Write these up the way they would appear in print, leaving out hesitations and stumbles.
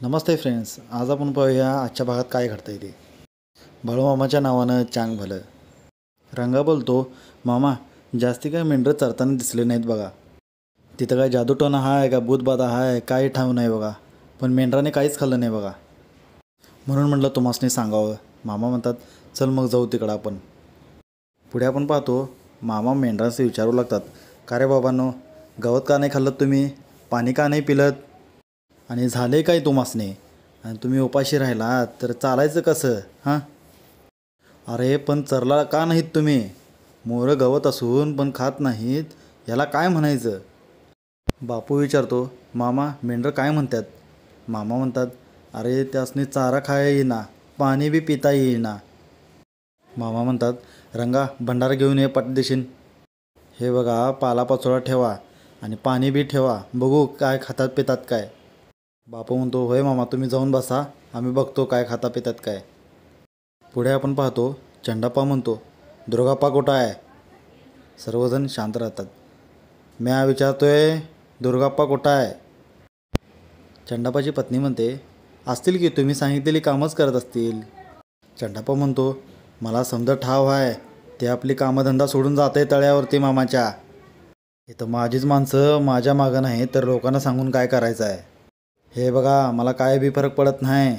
नमस्ते friends, आज आपण पाहूया आजच्या भागात काय घडतं आहे ते. बाळूमामाच्या नावानं चांग भलं. रंगा बोलतो, मामा जास्ती काय मेंढरं चरताना दिसले नाहीत बघा. तिथं काय जादूटोना आहे का भूतबाधा आहे काही ठाव नाही बघा, पण मेंढराने काहीच खाल्लं नाही बघा. म्हणून म्हटलं तुम्हासनी सांगावं. मामा म्हणतात, चल मग जाऊ तिकडं आपण. पुढे आपण पाहतो, मामा मेंढरांशी विचारू लागतात, का रे बाबांनो, गवत का नाही खाल्लं तुम्ही, पाणी का नाही पिलत, आणि झाले काय तुम्हासने, आणि तुम्ही उपाशी राहिलात तर चालायचं कसं हां. अरे पण चरला का नाहीत तुम्ही, मोरं गवत असून पण खात नाहीत, याला काय म्हणायचं. बापू विचारतो, मामा मेंढरं काय म्हणतात. मामा म्हणतात, अरे त्यासनी चारा खाया येईना, पाणी बी पिता येईना. मामा म्हणतात, रंगा भंडारा घेऊन ये पाठदेशीन. हे बघा पालापाचोळा ठेवा आणि पाणी बी ठेवा, बघू काय खातात पितात काय. बापू म्हणतो, होय मामा तुम्ही जाऊन बसा, आम्ही बघतो काय खाता पितात काय. पुढे आपण पाहतो, चंडाप्पा म्हणतो, दुर्गाप्पा कुठं आहे. सर्वजण शांत राहतात. म्या विचारतोय, दुर्गाप्पा कुठं आहे. चंडाप्पाची पत्नी म्हणते, असतील की तुम्ही सांगितलेली कामच करत असतील. चंडाप्पा म्हणतो, मला समजा ठाव आहे, ते आपली कामधंदा सोडून जाते तळ्यावरती मामाच्या. इथं माझीच माणसं माझ्या मागं नाही तर लोकांना सांगून काय करायचं आहे. हे बघा मला काय बी फरक पडत नाही,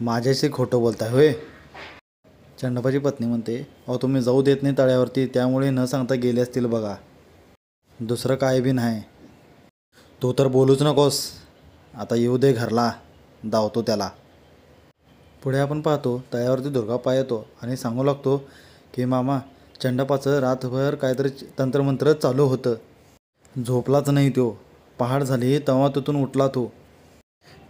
माझ्याशी खोटं बोलताय होय. चंडाप्पाची पत्नी म्हणते, अहो तुम्ही जाऊ देत नाही तळ्यावरती, त्यामुळे न सांगता गेले असतील बघा, दुसरं काय बी नाही. तू तर बोलूच नकोस, आता येऊ दे घरला, धावतो त्याला. पुढे आपण पाहतो, तळ्यावरती दुर्गाप्पा येतो आणि सांगू लागतो की मामा चंडाप्पाचं रातभर काहीतरी तंत्रमंत्र चालू होतं, झोपलाच नाही तो. पहाट झाली तेव्हा तिथून उठला तो.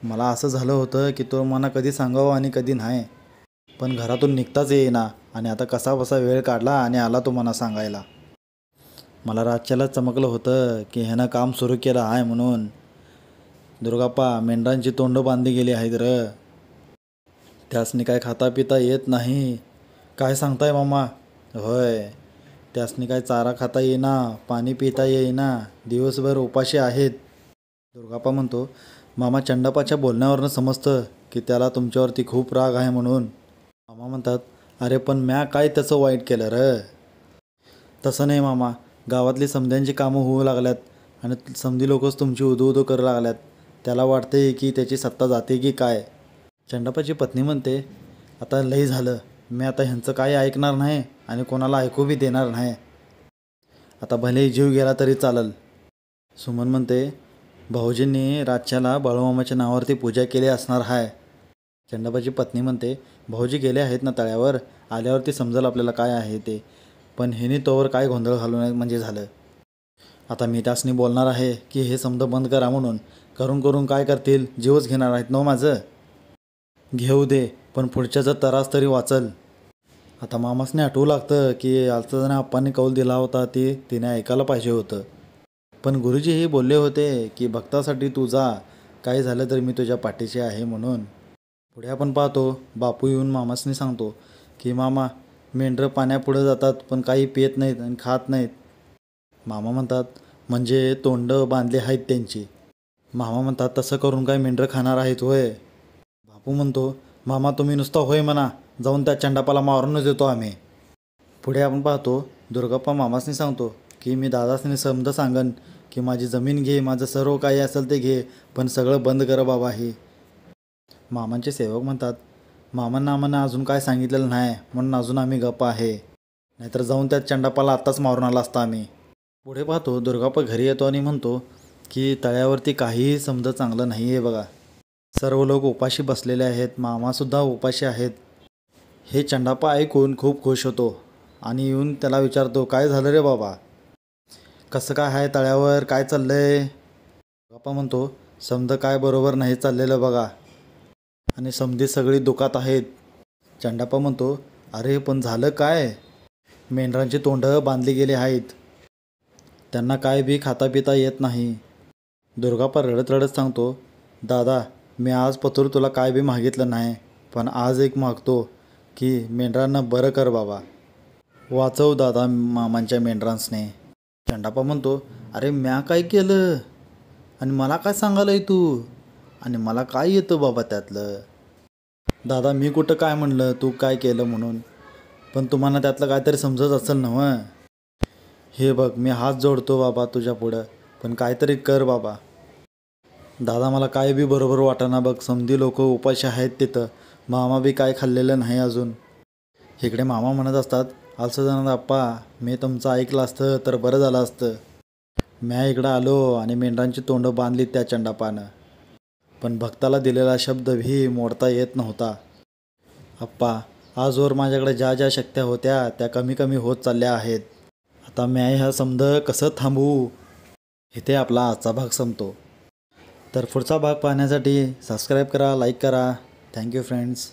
मला असं झालं होतं की तो मला कधी सांगावं आणि कधी नाही, पण घरातून निघताच येईना, आणि आता कसा बसा वेळ काढला आणि आला तो मला सांगायला. मला रातच्यालाच चमकलं होतं की ह्यानं काम सुरू केलं आहे म्हणून. दुर्गाप्पा मेंढरांची तोंडं बांधली गेली आहेत र, त्यासनी काय खाता पिता येत नाही. काय सांगताय मामा. होय, त्यासनी काय चारा खाता येईना, पाणी पिता येईना, दिवसभर उपाशी आहेत. दुर्गाप्पा म्हणतो, मामा चंडाप्पाच्या बोलण्यावरनं समजतं की त्याला तुमच्यावरती खूप राग आहे म्हणून. मामा म्हणतात, अरे पण म्या काय त्याचं वाईट केलं र. तसं नाही मामा, गावातली समध्यांची कामं होऊ लागल्यात आणि समधी लोकच तुमची उदू करू लागल्यात, त्याला वाटते की त्याची सत्ता जाते की काय. चंडाप्पाची पत्नी म्हणते, आता लई झालं, मी आता ह्यांचं काही ऐकणार नाही आणि कोणाला ऐकू बी देणार नाही, आता भले जीव गेला तरी चालल. सुमन म्हणते, भाऊजींनी रातच्याला बाळूमामाच्या नावावरती पूजा केली असणार आहे. चंडाप्पाची पत्नी म्हणते, भाऊजी गेले आहेत ना तळ्यावर, आल्यावरती समजेल आपल्याला काय आहे ते, पण ह्यानी तोवर काय गोंधळ घालू नये म्हणजे झालं. आता मी त्यासनी बोलणार आहे की हे समजा बंद करा म्हणून, करून करून काय करतील, जीवच घेणार आहेत ना माझं. घेऊ दे, पण पुढच्याचा त्रास तरी वाचल. आता मामासने आठवू लागतं की आलताना आप्पांनी कौल दिला होता ते तिने ऐकायला पाहिजे होतं, पण गुरुजी हे बोलले होते की भक्तासाठी तू जा, काय झालं तर मी तुझ्या पाठीशी आहे म्हणून. पुढे आपण पाहतो, बापू येऊन मामासनी सांगतो की मामा मेंढरं पाण्यापुढं जातात पण काही पित नाहीत आणि खात नाहीत. मामा म्हणतात, म्हणजे तोंड बांधले आहेत त्यांची. मामा म्हणतात, तसं करून काय मेंढरं खाणार आहेत होय. बापू म्हणतो, मामा तुम्ही नुसतं होय म्हणा, जाऊन त्या चंडाप्पाला मारूनच देतो आम्ही. पुढे आपण पाहतो, दुर्गाप्पा मामासनी सांगतो की मी दादासनी समजा सांगन की माझी जमीन घे, माझं सर्व काही असेल ते घे, पण सगळं बंद कर बाबा हे. मामांचे सेवक म्हणतात, मामांना आम्हाला अजून काय सांगितलेलं नाही म्हणून अजून आम्ही गप्प आहे, नाहीतर जाऊन त्या चंडाप्पाला आत्ताच मारून आला असता आम्ही. पुढे पाहतो, दुर्गाप्पा घरी येतो आणि म्हणतो की तळ्यावरती काहीही समजा चांगलं नाही आहे बघा, सर्व लोक उपाशी बसलेले आहेत, मामासुद्धा उपाशी आहेत. हे चंडाप्पा ऐकून खूप खुश होतो आणि येऊन त्याला विचारतो, काय झालं रे बाबा, कसं काय आहे तळ्यावर, काय चाललंय. दुर्गाप्पा म्हणतो, समजा काय बरोबर नाही चाललेलं बघा, आणि समधी सगळी दुखात आहेत. चंडाप्पा म्हणतो, अरे पण झालं काय. मेंढरांची तोंडं बांधली गेली आहेत, त्यांना काय बी खाता पिता येत नाही. दुर्गाप्पा रडत रडत सांगतो, दादा मी आज पतूर तुला काय बी मागितलं नाही, पण आज एक मागतो की मेंढरांना बरं कर बाबा, वाचव दादा मामांच्या मेंढरांसने. चंडाप्पा म्हणतो, अरे म्या काय केलं आणि मला काय सांगायलंय तू, आणि मला काय येतं बाबा त्यातलं. दादा मी कुठं काय म्हणलं तू काय केलं म्हणून, पण तुम्हाला त्यातलं काहीतरी समजत असेल ना मग. हे बघ मी हात जोडतो बाबा तुझ्या पुढं, पण काहीतरी कर बाबा. दादा मला काय बी बरोबर वाटेना बघ, समधी लोक उपाशी आहेत तिथं, मामा बी काय खाल्लेलं नाही अजून. इकडे मामा म्हणत असतात, अलसदानंद आप्पा मी तुमचं ऐकलं असतं तर बरं झालं असतं. म्या इकडं आलो आणि मेंढरांची तोंडं बांधली त्या चंडापानं, पण भक्ताला दिलेला शब्द भी मोडता येत नव्हता. आप्पा आजवर माझ्याकडे ज्या ज्या शक्त्या होत्या त्या कमी कमी होत चालल्या आहेत. आता म्या ह्या समध कसं थांबवू. इथे आपला आजचा भाग संपतो. तर पुढचा भाग पाहण्यासाठी सबस्क्राईब करा, लाईक करा. Thank you friends.